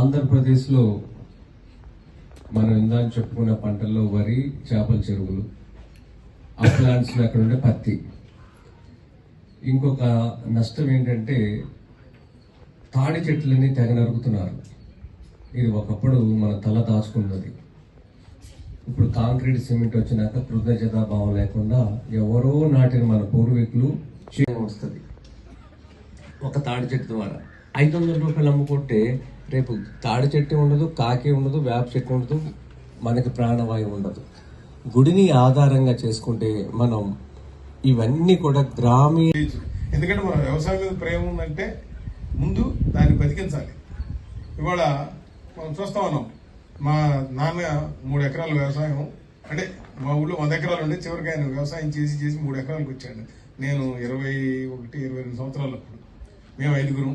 ఆంధ్రప్రదేశ్లో మనం ఇందాక చెప్పుకున్న పంటల్లో వరి, చేపల చెరువులు, ఆ ప్లాంట్స్లో అక్కడ ఉండే పత్తి. ఇంకొక నష్టం ఏంటంటే తాడి చెట్లని తెగ నరుకుతున్నారు. ఇది ఒకప్పుడు మన తల దాచుకున్నది. ఇప్పుడు కాంక్రీట్ సిమెంట్ వచ్చినాక కృతజ్ఞతా భావం లేకుండా ఎవరో నాటిన మన పూర్వీకులు చేయడం వస్తుంది. ఒక తాడి చెట్టు ద్వారా 500 రూపాయలు అమ్ముకుంటే రేపు తాడి చెట్టు ఉండదు, కాకి ఉండదు, వేప చెట్టు ఉండదు, మనకి ప్రాణవాయువు ఉండదు. గుడిని ఆధారంగా చేసుకుంటే మనం ఇవన్నీ కూడా గ్రామీణ. ఎందుకంటే మన వ్యవసాయం మీద ప్రేమ ఉందంటే ముందు దాన్ని బతికించాలి. ఇవాళ మనం చూస్తా ఉన్నాం, మా నాన్న 3 ఎకరాల వ్యవసాయం, అంటే మా ఊళ్ళో 100 ఎకరాలు ఉండే, చివరికి ఆయన వ్యవసాయం చేసి 3 ఎకరాలకు వచ్చాడు. నేను 21-22 సంవత్సరాలు. అప్పుడు మేము 5గురం.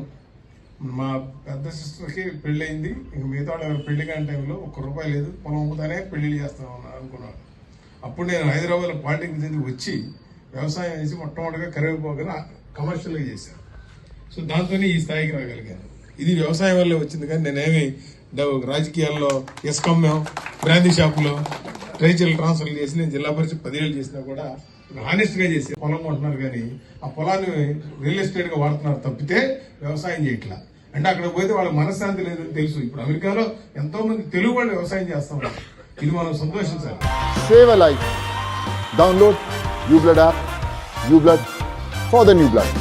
మా పెద్ద సిస్టర్కి పెళ్ళి అయింది. ఇంక మిగతా వాళ్ళు పెళ్లి కాని టైంలో ₹1 లేదు, పొలం అమ్ముతానే పెళ్లిళ్ళు చేస్తామని అనుకున్నాను. అప్పుడు నేను హైదరాబాద్లో పాలిటెక్నిక్ చదివి వచ్చి వ్యవసాయం చేసి మొట్టమొదటిగా కరివేపాకుని కమర్షియల్గా చేశాను. సో దాంతోనే ఈ స్థాయికి రాగలిగాను. ఇది వ్యవసాయం వల్లే వచ్చింది. కానీ నేనేమి రాజకీయాల్లో ఇసుకమ్మాం, బ్రాందీ షాపులో ట్రైచల్ ట్రాన్స్ఫర్ చేసి నేను జిల్లా పరిషత్ 10 ఏళ్ళు చేసినా కూడా హానెస్ట్గా చేసి పొలం కొంటున్నారు. కానీ ఆ పొలాన్ని రియల్ ఎస్టేట్గా వాడుతున్నారు తప్పితే వ్యవసాయం చేయట్లా. అంటే అక్కడ పోతే వాళ్ళకి మనశ్శాంతి లేదని తెలుసు. ఇప్పుడు అమెరికాలో ఎంతో మంది తెలుగు వాళ్ళు వ్యవసాయం చేస్తున్నారు. ఇది మనం సంతోషించాలి. Save a life. Download UBlood app. UBlood for the new blood.